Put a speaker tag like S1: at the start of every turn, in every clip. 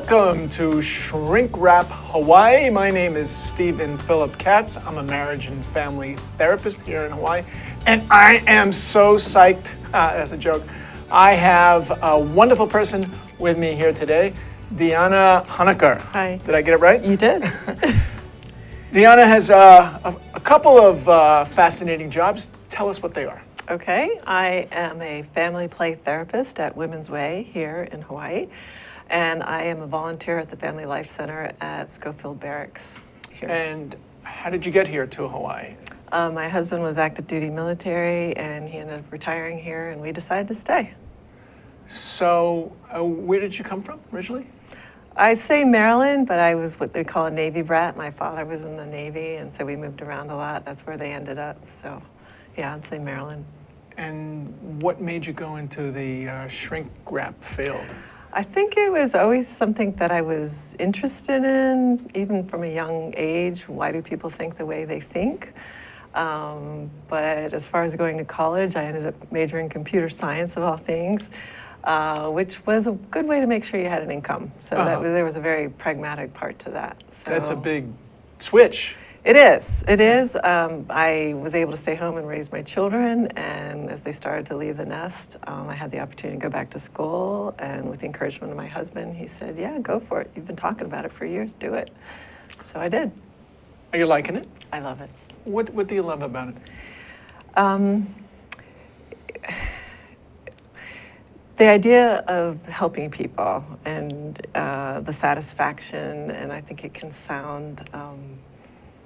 S1: Welcome to Shrink Wrap Hawaii. My name is Stephen Philip Katz. I'm a marriage and family therapist here in Hawaii, and I am so psyched, as a joke. I have a wonderful person with me here today, Deanna Honeker.
S2: Hi.
S1: Did I get it right?
S2: You did.
S1: Deanna has a couple of fascinating jobs. Tell us what they are.
S2: Okay, I am a family play therapist at Women's Way here in Hawaii, and I am a volunteer at the Family Life Center at Schofield Barracks here.
S1: And how did you get here to Hawaii?
S2: My husband was active duty military, and he ended up retiring here, and we decided to stay.
S1: So, where did you come from originally?
S2: I say Maryland, but I was what they call a Navy brat. My father was in the Navy, and so we moved around a lot. That's where they ended up, so yeah, I'd say Maryland.
S1: And what made you go into the shrink wrap field?
S2: I think it was always something that I was interested in, even from a young age. Why do people think the way they think? But as far as going to college, I ended up majoring in computer science of all things, which was a good way to make sure you had an income. So there was a very pragmatic part to that. So
S1: That's a big switch.
S2: It is. I was able to stay home and raise my children, and as they started to leave the nest, I had the opportunity to go back to school, and with the encouragement of my husband, he said, yeah, go for it. You've been talking about it for years, do it. So I did.
S1: Are you liking it?
S2: I love it.
S1: What do you love about it?
S2: The idea of helping people and the satisfaction, and I think it can sound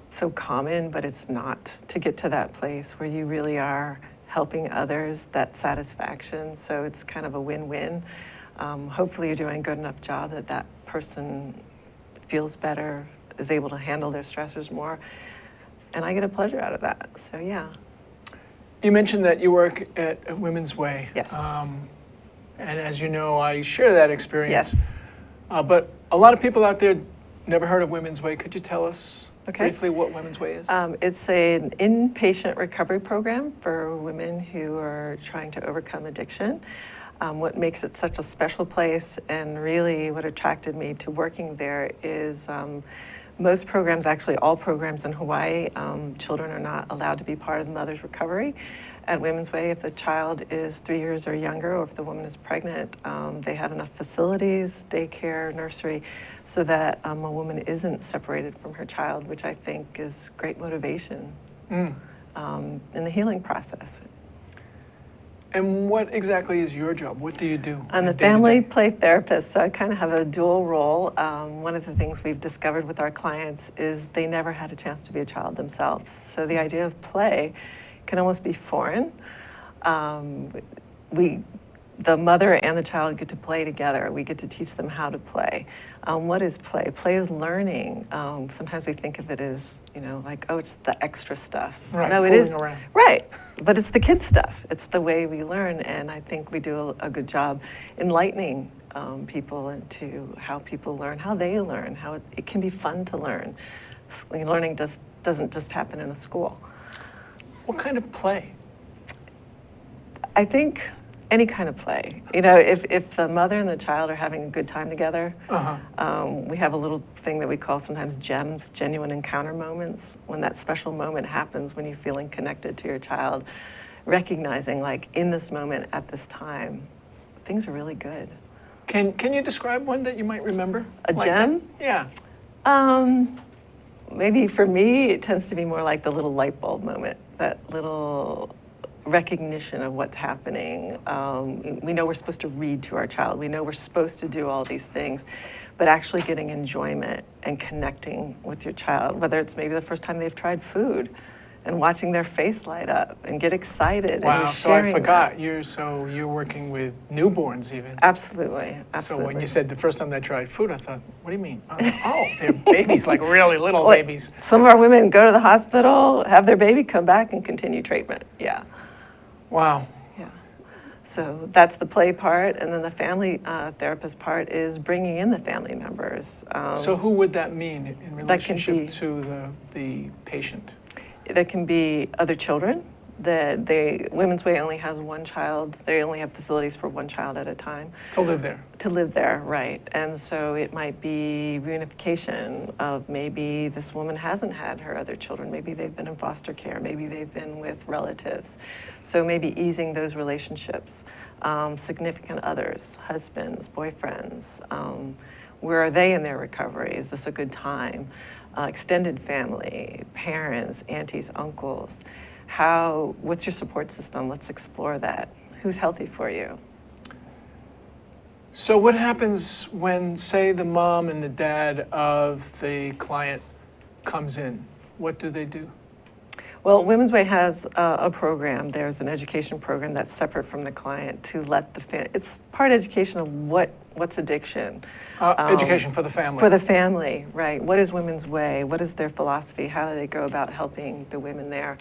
S2: so common, but it's not, to get to that place where you really are helping others, that satisfaction. So it's kind of a win-win. Hopefully you're doing a good enough job that that person feels better, is able to handle their stressors more, and I get a pleasure out of that, so yeah.
S1: You mentioned that you work at Women's Way.
S2: Yes.
S1: And as you know, I share that experience.
S2: Yes.
S1: But a lot of people out there never heard of Women's Way. Could you tell us
S2: Okay.
S1: briefly what Women's Way is?
S2: It's an inpatient recovery program for women who are trying to overcome addiction. What makes it such a special place, and really what attracted me to working there, is most programs, actually all programs in Hawaii, children are not allowed to be part of the mother's recovery. At Women's Way, if the child is 3 years or younger, or if the woman is pregnant, they have enough facilities, daycare, nursery, so that a woman isn't separated from her child, which I think is great motivation in the healing process.
S1: And what exactly is your job? What do you do?
S2: I'm a family play therapist, so I kind of have a dual role. One of the things we've discovered with our clients is they never had a chance to be a child themselves. So the idea of play can almost be foreign. The mother and the child get to play together. We get to teach them how to play. What is play? Play is learning. Sometimes we think of it as, like, oh, it's the extra stuff.
S1: Right,
S2: no, it is.
S1: Around.
S2: Right, but it's the kid stuff. It's the way we learn, and I think we do a good job enlightening people into how people learn, how they learn, how it can be fun to learn. Learning doesn't just happen in a school.
S1: What kind of play?
S2: I think any kind of play. If the mother and the child are having a good time together, we have a little thing that we call sometimes GEMS, genuine encounter moments, when that special moment happens, when you're feeling connected to your child, recognizing, like, in this moment, at this time, things are really good.
S1: Can you describe one that you might remember?
S2: A gem?
S1: That? Yeah.
S2: Maybe for me, it tends to be more like the little light bulb moment, that little recognition of what's happening. We know we're supposed to read to our child. We know we're supposed to do all these things, but actually getting enjoyment and connecting with your child, whether it's maybe the first time they've tried food, and watching their face light up and get excited.
S1: Wow,
S2: and
S1: so I forgot.
S2: That.
S1: You're working with newborns even.
S2: Absolutely.
S1: So when you said the first time they tried food, I thought, what do you mean? Oh, they're babies, like really little babies.
S2: Some of our women go to the hospital, have their baby, come back, and continue treatment. Yeah.
S1: Wow.
S2: Yeah. So that's the play part, and then the family therapist part is bringing in the family members.
S1: So who would that mean in relationship to the patient?
S2: That can be other children, Women's Way only has one child. They only have facilities for one child at a time.
S1: To live there.
S2: To live there, right. And so it might be reunification of maybe this woman hasn't had her other children. Maybe they've been in foster care. Maybe they've been with relatives. So maybe easing those relationships. Significant others, husbands, boyfriends. Where are they in their recovery? Is this a good time? Extended family, parents, aunties, uncles. What's your support system? Let's explore that. Who's healthy for you?
S1: So what happens when, say, the mom and the dad of the client comes in? What do they do?
S2: Well, Women's Way has a program. There's an education program that's separate from the client to let it's part education of what's addiction.
S1: Education for the family.
S2: For the family, right. What is Women's Way? What is their philosophy? How do they go about helping the women there?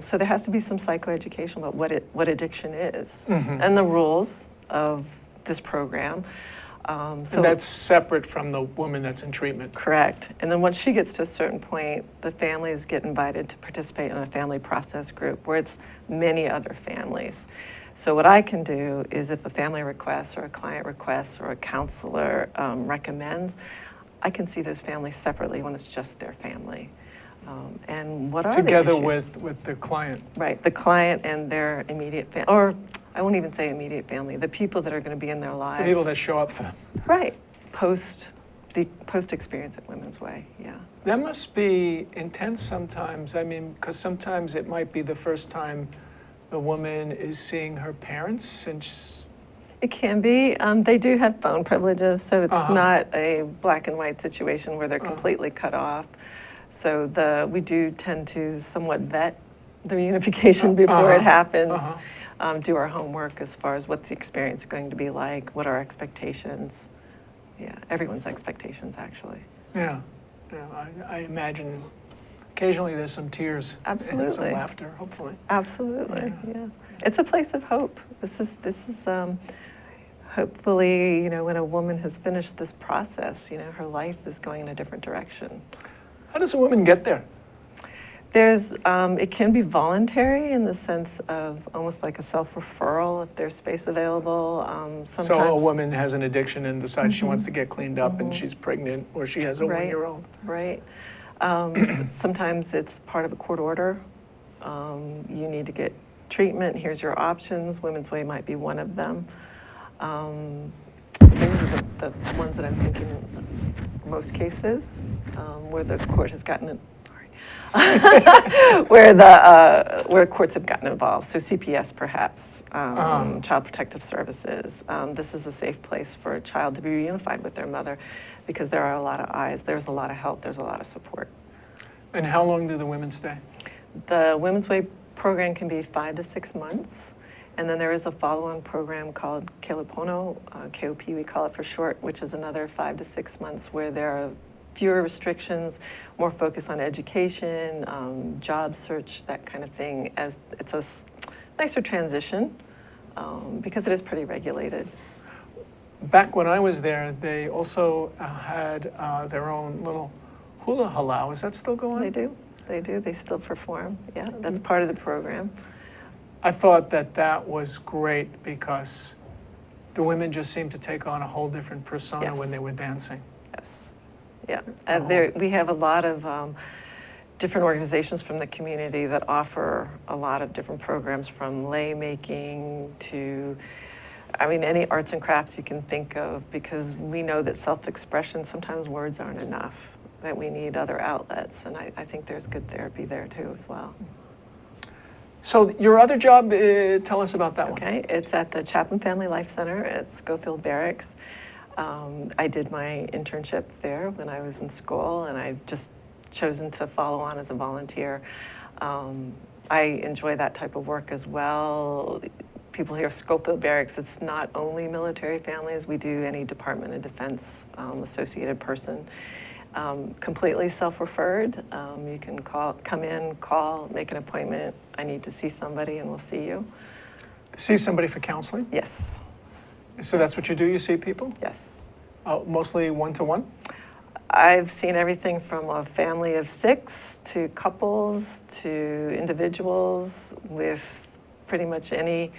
S2: So there has to be some psychoeducation about what addiction is and the rules of this program.
S1: And that's separate from the woman that's in treatment.
S2: Correct. And then once she gets to a certain point, the families get invited to participate in a family process group where it's many other families. So what I can do is if a family requests or a client requests or a counselor recommends, I can see those families separately when it's just their family. And what are
S1: together
S2: the issues?
S1: with the client.
S2: Right, the client and their immediate family, or I won't even say immediate family, the people that are going to be in their lives.
S1: The people that show up for them.
S2: Right, post experience at Women's Way, yeah.
S1: That must be intense sometimes. I mean, because sometimes it might be the first time the woman is seeing her parents and
S2: It can be. They do have phone privileges, so it's not a black and white situation where they're completely cut off. So we do tend to somewhat vet the reunification before it happens, do our homework as far as what's the experience going to be like, what are our expectations. Yeah, everyone's expectations, actually.
S1: Yeah, I imagine occasionally there's some tears.
S2: Absolutely.
S1: And some laughter, hopefully.
S2: Absolutely, yeah. It's a place of hope. This is hopefully, when a woman has finished this process, her life is going in a different direction.
S1: How does a woman get there?
S2: It can be voluntary in the sense of almost like a self-referral if there's space available. Sometimes,
S1: so a woman has an addiction and decides she wants to get cleaned up and she's pregnant or she has a one-year-old.
S2: Right. Sometimes it's part of a court order. You need to get treatment. Here's your options. Women's Way might be one of them. Those are the ones that I'm thinking most cases where the court has gotten it. Where courts have gotten involved, so CPS perhaps, Child Protective Services. This is a safe place for a child to be reunified with their mother because there are a lot of eyes, there's a lot of help, there's a lot of support.
S1: And how long do the women stay?
S2: The Women's Way program can be 5 to 6 months, and then there is a follow-on program called Kelepono, KOP we call it for short, which is another 5 to 6 months where there are fewer restrictions, more focus on education, job search, that kind of thing, as it's a nicer transition because it is pretty regulated.
S1: Back when I was there, they also had their own little hula halau. Is that still going?
S2: They do. They still perform. Yeah, that's part of the program.
S1: I thought that was great because the women just seemed to take on a whole different persona when they were dancing.
S2: Yeah, we have a lot of different organizations from the community that offer a lot of different programs, from lei making to, any arts and crafts you can think of, because we know that self-expression, sometimes words aren't enough, that we need other outlets, and I think there's good therapy there too as well.
S1: So your other job, tell us about that one.
S2: Okay, it's at the Chaplain Family Life Center at Schofield Barracks. I did my internship there when I was in school, and I've just chosen to follow on as a volunteer. I enjoy that type of work as well. People hear Schofield Barracks, it's not only military families. We do any Department of Defense associated person. Completely self-referred. You can come in, call, make an appointment. I need to see somebody, and we'll see you.
S1: See somebody for counseling?
S2: Yes.
S1: So that's what you do? You see people?
S2: Yes.
S1: Mostly one-to-one?
S2: I've seen everything from a family of 6 to couples to individuals with pretty much any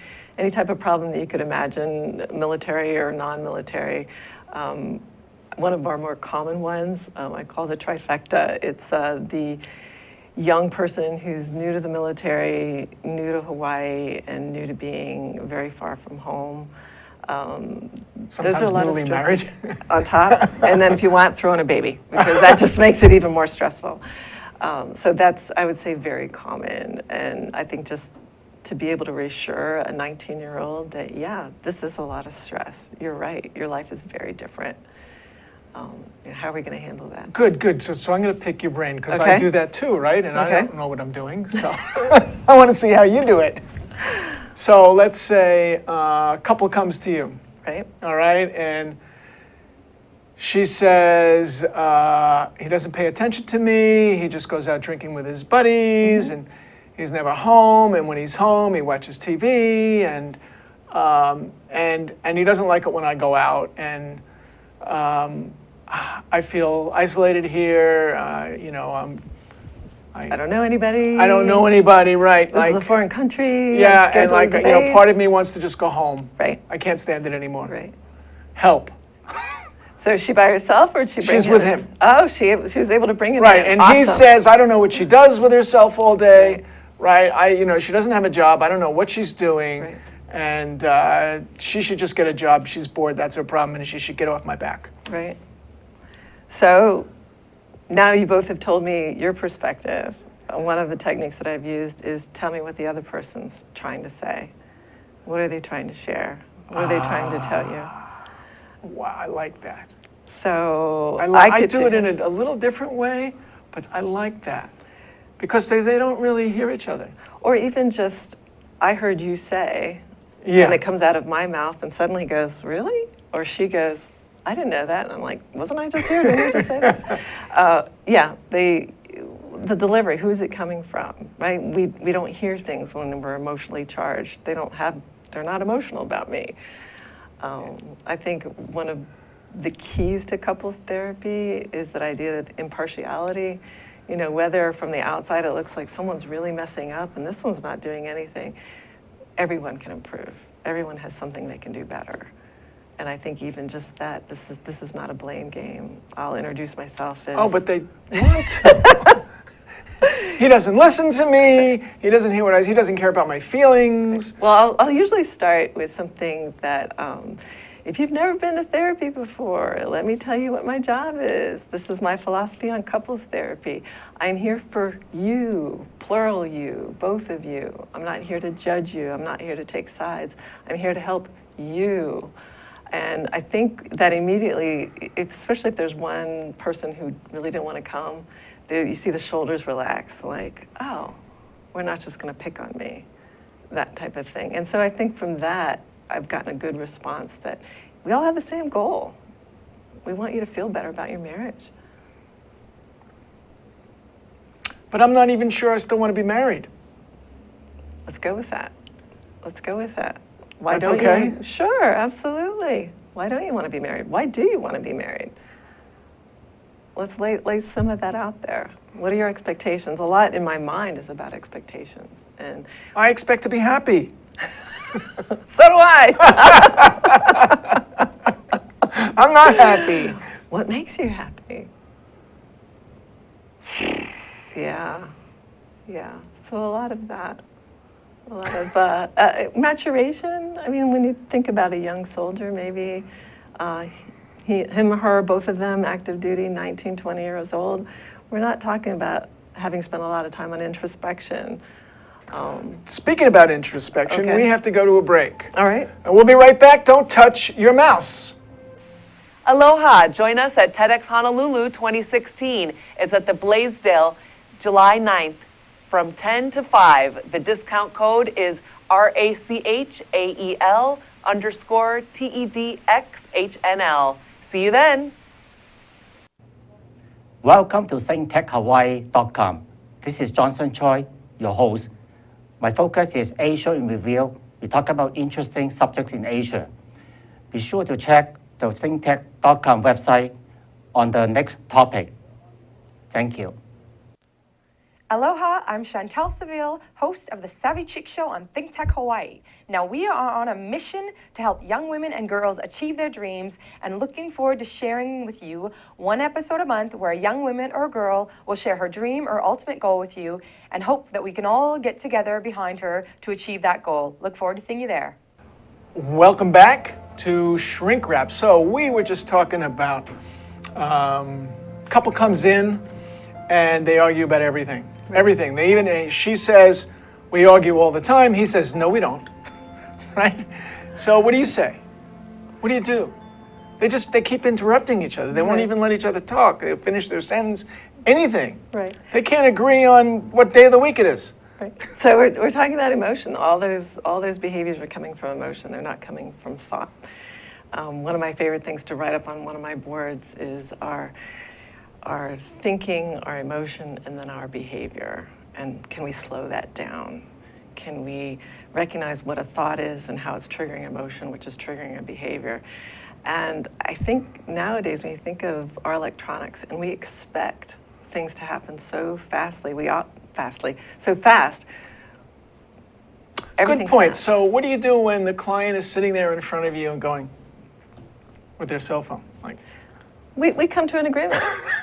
S2: type of problem that you could imagine, military or non-military. One of our more common ones, I call the trifecta. It's the young person who's new to the military, new to Hawaii, and new to being very far from home.
S1: Sometimes newly married.
S2: On top, and then if you want, throw in a baby, because that just makes it even more stressful. So that's, I would say, very common. And I think just to be able to reassure a 19-year-old that, yeah, this is a lot of stress. You're right, your life is very different. How are we going to handle that?
S1: Good. So I'm going to pick your brain, because
S2: Okay.
S1: I do that too, right? And
S2: Okay.
S1: I don't know what I'm doing, so I want to see how you do it. So let's say a couple comes to you,
S2: Right?
S1: all right? And she says, he doesn't pay attention to me. He just goes out drinking with his buddies, and he's never home. And when he's home, he watches TV, and he doesn't like it when I go out. And I feel isolated here.
S2: I don't know anybody.
S1: I don't know anybody, right?
S2: This is a foreign country. I'm
S1: Yeah,
S2: scared
S1: and
S2: to
S1: like,
S2: leave the base.
S1: part of me wants to just go home.
S2: Right.
S1: I can't stand it anymore.
S2: Right.
S1: Help.
S2: So is she by herself, or did she bring
S1: She's with him.
S2: Oh, she was able to bring him
S1: Right,
S2: in.
S1: and he
S2: Awesome.
S1: says, I don't know what she does with herself all day, right? She doesn't have a job. I don't know what she's doing.
S2: Right.
S1: And she should just get a job. She's bored. That's her problem, and she should get off my back.
S2: Right. So now you both have told me your perspective. One of the techniques that I've used is tell me what the other person's trying to say. What are they trying to share? What are they trying to tell you?
S1: Wow, I like that.
S2: So
S1: I do it in a little different way, but I like that. Because they don't really hear each other.
S2: Or even just, I heard you say,
S1: Yeah.
S2: and it comes out of my mouth and suddenly goes, really? Or she goes, I didn't know that. And I'm like, wasn't I just here? Didn't you just say that? Yeah, the delivery, who is it coming from, right? We don't hear things when we're emotionally charged. They're not emotional about me. I think one of the keys to couples therapy is that idea of impartiality. Whether from the outside it looks like someone's really messing up and this one's not doing anything, everyone can improve. Everyone has something they can do better. And I think even just that, this is not a blame game. I'll introduce myself as...
S1: Oh, but they want to. He doesn't listen to me. He doesn't hear he doesn't care about my feelings.
S2: Well, I'll usually start with something that, if you've never been to therapy before, let me tell you what my job is. This is my philosophy on couples therapy. I'm here for you, plural you, both of you. I'm not here to judge you. I'm not here to take sides. I'm here to help you. And I think that immediately, especially if there's one person who really didn't want to come, you see the shoulders relax, like, oh, we're not just going to pick on me, that type of thing. And so I think from that, I've gotten a good response that we all have the same goal. We want you to feel better about your marriage.
S1: But I'm not even sure I still want to be married.
S2: Let's go with that. Let's go with that. Why
S1: That's
S2: don't
S1: okay?
S2: you? Sure, absolutely. Why don't you want to be married? Why do you want to be married? Let's lay some of that out there. What are your expectations? A lot in my mind is about expectations. And
S1: I expect to be happy.
S2: so do I.
S1: I'm not happy.
S2: What makes you happy? Yeah. So a lot of that. A lot of maturation. I mean, when you think about a young soldier, maybe him or her, both of them, active duty, 19, 20 years old, we're not talking about having spent a lot of time on introspection.
S1: Speaking about introspection,
S2: Okay.
S1: we have to go to a break.
S2: All right.
S1: And we'll be right back. Don't touch your mouse.
S3: Aloha! Join us at TEDx Honolulu 2016. It's at the Blaisdell, July 9th from 10 to 5. The discount code is RACHAEL_TEDXHNL. See you then.
S4: Welcome to ThinkTechHawaii.com. This is Johnson Choi, your host. My focus is Asia in Review. We talk about interesting subjects in Asia. Be sure to check the ThinkTech.com website on the next topic. Thank you.
S5: Aloha, I'm Chantel Seville, host of the Savvy Chick Show on Think Tech Hawaii. Now, we are on a mission to help young women and girls achieve their dreams and looking forward to sharing with you one episode a month where a young woman or girl will share her dream or ultimate goal with you and hope that we can all get together behind her to achieve that goal. Look forward to seeing you there.
S1: Welcome back to Shrink Wrap. So we were just talking about couple comes in and they argue about everything. Everything. They even, she says, we argue all the time. He says, no, we don't. Right? So what do you say? What do you do? They keep interrupting each other. They won't even let each other talk. They'll finish their sentence. Anything.
S2: Right.
S1: They can't agree on what day of the week it is.
S2: Right. So we're talking about emotion. All those behaviors are coming from emotion. They're not coming from thought. One of my favorite things to write up on one of my boards is our thinking, our emotion, and then our behavior. And can we slow that down? Can we recognize what a thought is and how it's triggering emotion, which is triggering a behavior? And I think nowadays when you think of our electronics and we expect things to happen so fast.
S1: Good point. So what do you do when the client is sitting there in front of you and going with their cell phone? Like,
S2: we come to an agreement.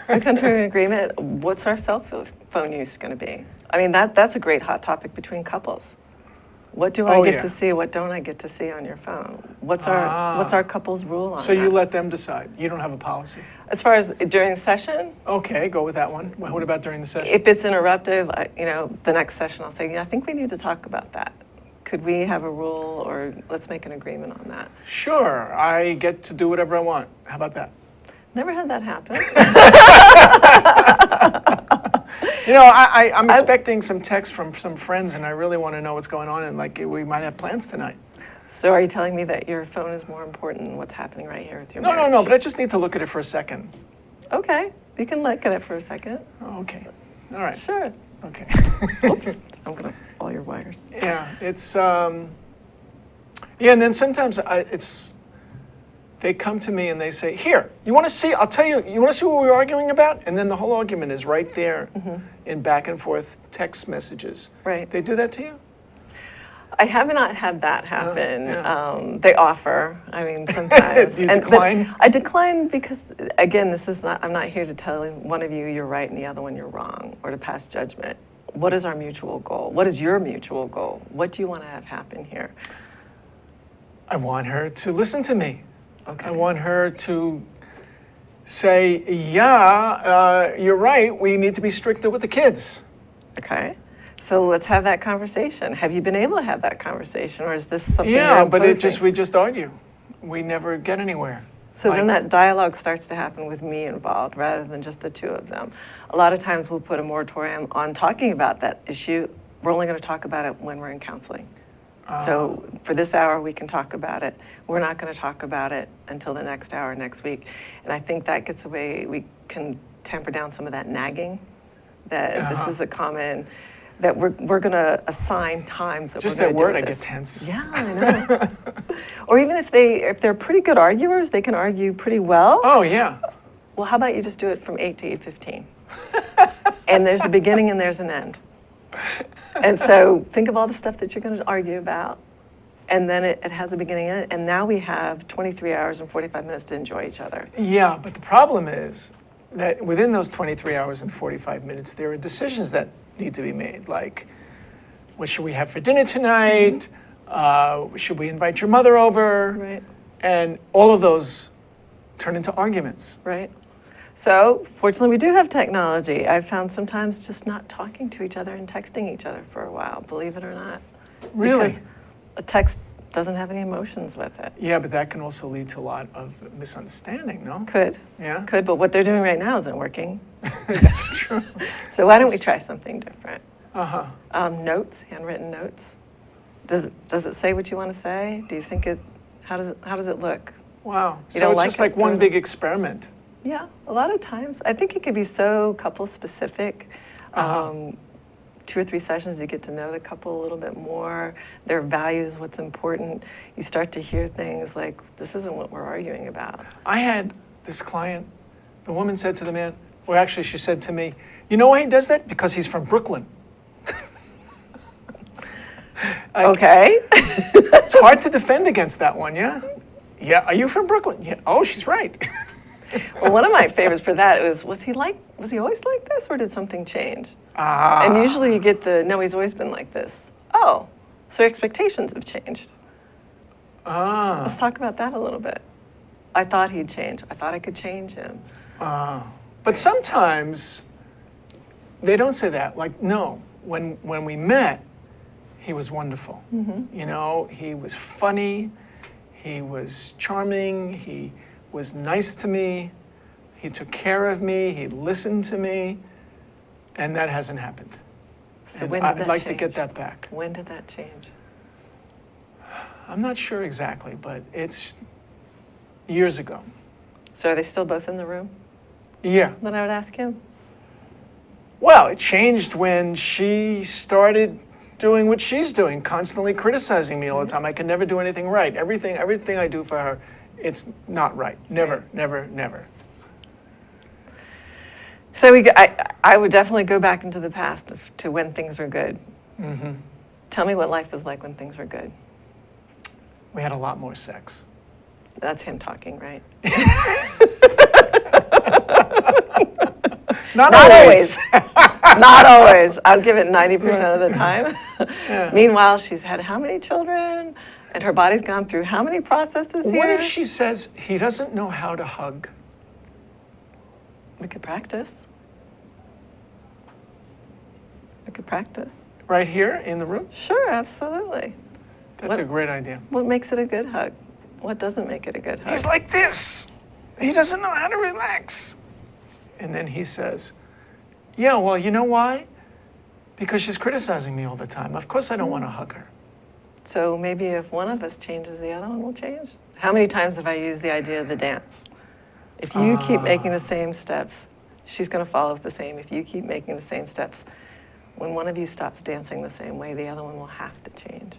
S2: We come to an agreement. What's our cell phone use going to be? I mean, that's a great hot topic between couples. What do I get to see? What don't I get to see on your phone? What's our couple's rule on that?
S1: So you let them decide. You don't have a policy.
S2: As far as during session?
S1: Okay, go with that one. What about during the session?
S2: If it's interruptive, the next session I'll say, I think we need to talk about that. Could we have a rule, or let's make an agreement on that?
S1: Sure, I get to do whatever I want. How about that?
S2: Never had that happen.
S1: I'm expecting some text from some friends, and I really want to know what's going on, and we might have plans tonight.
S2: So are you telling me that your phone is more important than what's happening right here with your marriage?
S1: No, but I just need to look at it for a second.
S2: Okay, you can look at it for a second.
S1: Okay, all right.
S2: Sure.
S1: Okay.
S2: Oops, I'm gonna all your wires.
S1: Yeah, it's and then sometimes they come to me and they say, here, you want to see, I'll tell you, you want to see what we're arguing about? And then the whole argument is right there in back and forth text messages.
S2: Right.
S1: They do that to you?
S2: I have not had that happen. They offer, I mean, sometimes.
S1: Do you decline?
S2: I decline because, again, I'm not here to tell one of you you're right and the other one you're wrong, or to pass judgment. What is our mutual goal? What is your mutual goal? What do you want to have happen here?
S1: I want her to listen to me.
S2: Okay.
S1: I want her to say, you're right, we need to be stricter with the kids.
S2: Okay. So let's have that conversation. Have you been able to have that conversation, or is this something
S1: Yeah,
S2: you're
S1: but
S2: opposing?
S1: we just argue. We never get anywhere.
S2: So then that dialogue starts to happen with me involved rather than just the two of them. A lot of times we'll put a moratorium on talking about that issue. We're only going to talk about it when we're in counseling. So for this hour, we can talk about it. We're not going to talk about it until the next hour next week. And I think that gets away, we can tamper down some of that nagging, that this is a common, that we're going to assign times that
S1: Just
S2: we're
S1: that
S2: going to
S1: word,
S2: do
S1: I
S2: this.
S1: get tense.
S2: Yeah, I know. Or even if they're pretty good arguers, they can argue pretty well.
S1: Oh, yeah.
S2: Well, how about you just do it from 8 to 8:15? And there's a beginning and there's an end. And so think of all the stuff that you're going to argue about, and then it has a beginning and end, and now we have 23 hours and 45 minutes to enjoy each other.
S1: Yeah, but the problem is that within those 23 hours and 45 minutes, there are decisions that need to be made, like, what should we have for dinner tonight? Should we invite your mother over?
S2: Right.
S1: And all of those turn into arguments.
S2: Right. So fortunately, we do have technology. I've found sometimes just not talking to each other and texting each other for a while, believe it or not.
S1: Really?
S2: Because a text doesn't have any emotions with it.
S1: Yeah, but that can also lead to a lot of misunderstanding, no?
S2: Could.
S1: Yeah?
S2: Could, but what they're doing right now isn't working.
S1: That's true.
S2: So why don't we try something different?
S1: Uh-huh.
S2: Notes, handwritten notes. Does it say what you want to say? Do you think how does it look?
S1: Wow.
S2: You
S1: So
S2: don't
S1: it's
S2: like
S1: just
S2: it,
S1: like one
S2: don't
S1: big experiment.
S2: Yeah, a lot of times. I think it could be so couple specific. 2 or 3 sessions, you get to know the couple a little bit more, their values, what's important. You start to hear things like, this isn't what we're arguing about.
S1: I had this client, The woman said to the man, or actually she said to me, you know why he does that? Because he's from Brooklyn.
S2: Okay.
S1: It's hard to defend against that one, yeah? Yeah, are you from Brooklyn? Yeah. Oh, she's right.
S2: Well, one of my favorites for that was he always like this, or did something change? And usually you get no, he's always been like this. Oh, so your expectations have changed. Let's talk about that a little bit. I thought he'd change. I thought I could change him.
S1: But sometimes they don't say that. Like, no, when we met, he was wonderful. You know, he was funny, he was charming, he was nice to me, he took care of me, he listened to me, and that hasn't happened.
S2: So
S1: And
S2: when did
S1: I'd
S2: that
S1: like to
S2: change?
S1: get that back.
S2: When did that change?
S1: I'm not sure exactly, but it's years ago.
S2: So are they still both in the room?
S1: Yeah.
S2: Then I would ask him.
S1: Well, it changed when she started doing what she's doing, constantly criticizing me all the time. I can never do anything right. Everything I do for her, it's not right. Never, never, never.
S2: So I would definitely go back into the past to when things were good. Tell me what life was like when things were good.
S1: We had a lot more sex.
S2: That's him talking, right?
S1: Not
S2: Not
S1: always.
S2: Not always. I'd give it 90% of the time.
S1: Yeah.
S2: Meanwhile, she's had how many children? And her body's gone through how many processes here?
S1: What if she says he doesn't know how to hug?
S2: We could practice. We could practice.
S1: Right here in the room?
S2: Sure, absolutely.
S1: That's a great idea.
S2: What makes it a good hug? What doesn't make it a good hug?
S1: He's like this. He doesn't know how to relax. And then he says, yeah, well, you know why? Because she's criticizing me all the time. Of course I don't want to hug her.
S2: So maybe if one of us changes, the other one will change. How many times have I used the idea of the dance? If you keep making the same steps, she's going to follow the same. If you keep making the same steps, when one of you stops dancing the same way, the other one will have to change.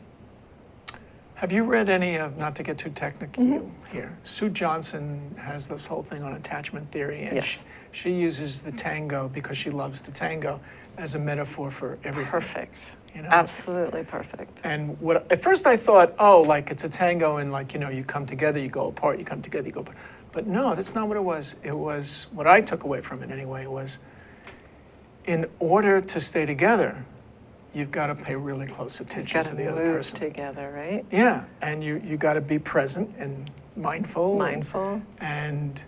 S1: Have you read any of, not to get too technical here, Sue Johnson has this whole thing on attachment theory, and
S2: Yes.
S1: she uses the tango, because she loves to tango, as a metaphor for everything.
S2: Perfect.
S1: You know?
S2: Absolutely perfect.
S1: And what at first I thought, oh, like it's a tango, and like, you know, you come together, you go apart, you come together, you go apart. But no, that's not what it was. It was, what I took away from it anyway, was in order to stay together, you've got to pay really close attention to the other
S2: move
S1: person.
S2: together, right?
S1: Yeah, and you got to be present and mindful.
S2: Mindful.
S1: And,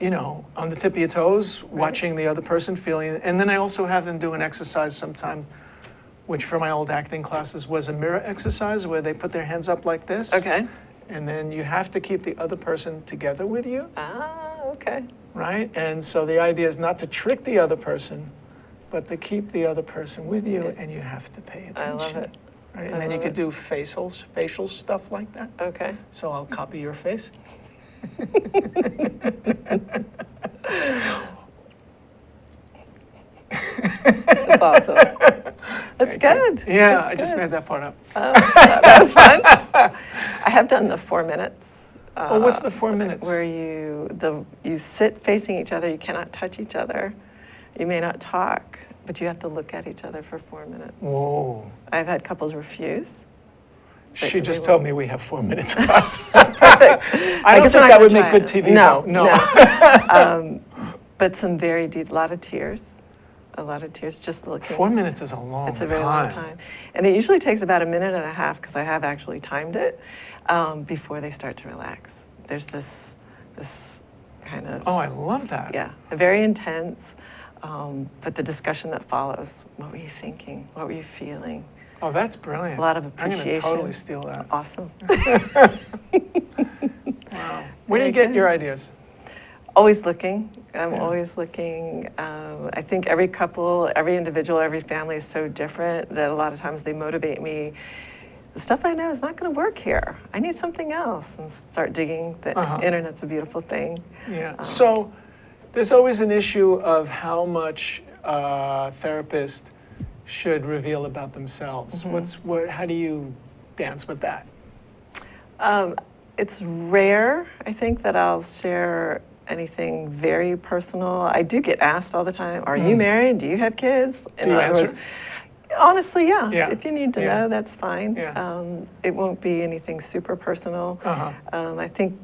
S1: you know, on the tip of your toes, watching the other person, feeling. And then I also have them do an exercise sometime, which for my old acting classes was a mirror exercise, where they put their hands up like this.
S2: Okay.
S1: And then you have to keep the other person together with you,
S2: Okay.
S1: right? And so the idea is not to trick the other person, but to keep the other person with you, and you have to pay attention.
S2: I love it.
S1: Right? And
S2: I
S1: then you
S2: love
S1: could do facial stuff like that.
S2: Okay.
S1: So I'll copy your face.
S2: That's awesome. That's good.
S1: Yeah,
S2: That's
S1: I just
S2: good.
S1: made that part up.
S2: That was fun. I have done the 4 minutes.
S1: Oh, what's the 4 minutes?
S2: Where you sit facing each other, you cannot touch each other, you may not talk, but you have to look at each other for 4 minutes.
S1: Whoa.
S2: I've had couples refuse.
S1: She
S2: They
S1: just
S2: will.
S1: told me we have 4 minutes left.
S2: Perfect.
S1: I don't
S2: guess
S1: think
S2: we're not
S1: that would
S2: gonna
S1: make
S2: try
S1: good
S2: it.
S1: TV,
S2: No,
S1: though. No.
S2: But some very deep, a lot of tears, just looking.
S1: 4 minutes is a long time.
S2: It's a very long time. And it usually takes about 1.5 minutes, because I have actually timed it, before they start to relax. There's this kind of,
S1: Oh, I love that.
S2: yeah, very intense, but the discussion that follows, what were you thinking? What were you feeling?
S1: Oh, that's brilliant.
S2: A lot of
S1: I'm
S2: appreciation.
S1: going to totally steal that.
S2: Awesome.
S1: Wow. Where do
S2: Very
S1: you get
S2: good.
S1: your ideas?
S2: Always looking. I'm
S1: Yeah.
S2: always looking. I think every couple, every individual, every family is so different that a lot of times they motivate me. The stuff I know is not going to work here. I need something else, and start digging. The internet's a beautiful thing.
S1: Yeah. So there's always an issue of how much therapists should reveal about themselves. How do you dance with that?
S2: It's rare, I think, that I'll share anything very personal. I do get asked all the time, are you married? Do you have kids?
S1: Do you answer?
S2: Honestly, yeah.
S1: Yeah.
S2: If you need to
S1: Yeah.
S2: know, that's fine.
S1: Yeah.
S2: It won't be anything super personal. I think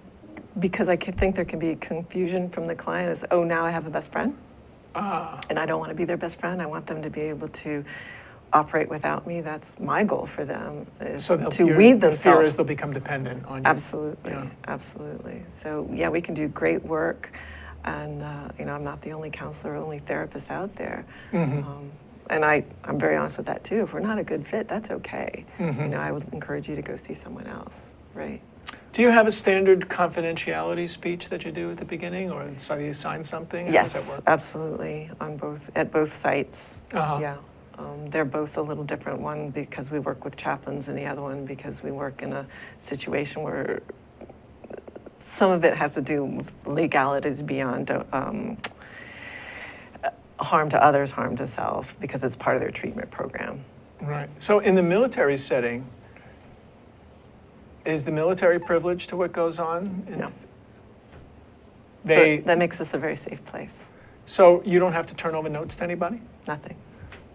S2: because I think there can be confusion from the client is, oh, now I have a best friend. And I don't want to be their best friend. I want them to be able to operate without me. That's my goal for them, is to weed
S1: The fear
S2: themselves.
S1: is they'll become dependent on you.
S2: Absolutely,
S1: Yeah.
S2: absolutely. So yeah, we can do great work, and I'm not the only counselor, only therapist out there. And I'm very honest with that too. If we're not a good fit, that's okay. I would encourage you to go see someone else, right?
S1: Do you have a standard confidentiality speech that you do at the beginning, or so you sign something? How does that
S2: Yes,
S1: work?
S2: absolutely. At both sites. Yeah. They're both a little different. One because we work with chaplains, and the other one because we work in a situation where some of it has to do with legalities beyond harm to others, harm to self, because it's part of their treatment program.
S1: Right. So in the military setting, is the military privileged to what goes on?
S2: No.
S1: They,
S2: So that makes us a very safe place.
S1: so you don't have to turn over notes to anybody?
S2: Nothing.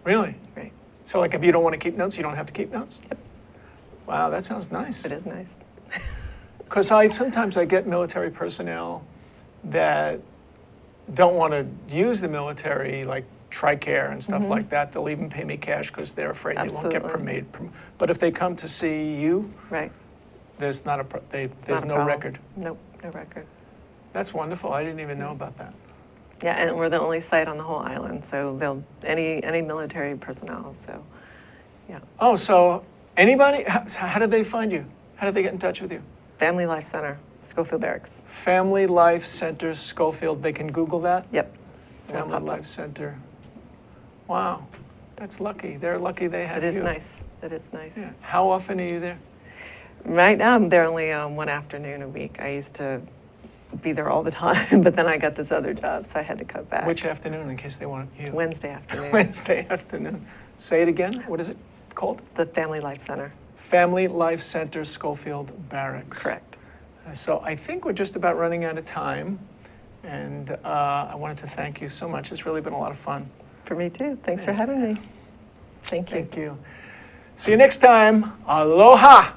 S1: Really?
S2: Right.
S1: So like if you don't want to keep notes, you don't have to keep notes?
S2: Yep.
S1: Wow, that sounds nice.
S2: It is nice.
S1: Because sometimes I get military personnel that don't want to use the military, like TRICARE and stuff like that. They'll even pay me cash because they're afraid they won't get
S2: Absolutely.
S1: promoted. But if they come to see you,
S2: Right.
S1: there's not a there's
S2: Not a
S1: no
S2: problem.
S1: record.
S2: Nope, no record.
S1: That's wonderful. I didn't even know about that.
S2: Yeah, and we're the only site on the whole island, so any military personnel, so, yeah.
S1: Oh, so anybody? How did they find you? How did they get in touch with you?
S2: Family Life Center, Schofield Barracks.
S1: Family Life Center, Schofield. They can Google that.
S2: Yep. It'll
S1: Family
S2: pop up.
S1: Life Center. Wow, that's lucky. They're lucky they have
S2: It is
S1: you.
S2: nice. It is nice.
S1: Yeah. How often are you there?
S2: Right now, I'm there only one afternoon a week. I used to be there all the time, but then I got this other job, so I had to cut back.
S1: Which afternoon, in case they want you?
S2: Wednesday afternoon.
S1: Wednesday afternoon. Say it again. What is it called?
S2: The Family Life Center.
S1: Family Life Center, Schofield Barracks.
S2: Correct.
S1: So I think we're just about running out of time, and I wanted to thank you so much. It's really been a lot of fun.
S2: For me too. Thanks for having me. Thank you.
S1: Thank you. See you next time. Aloha.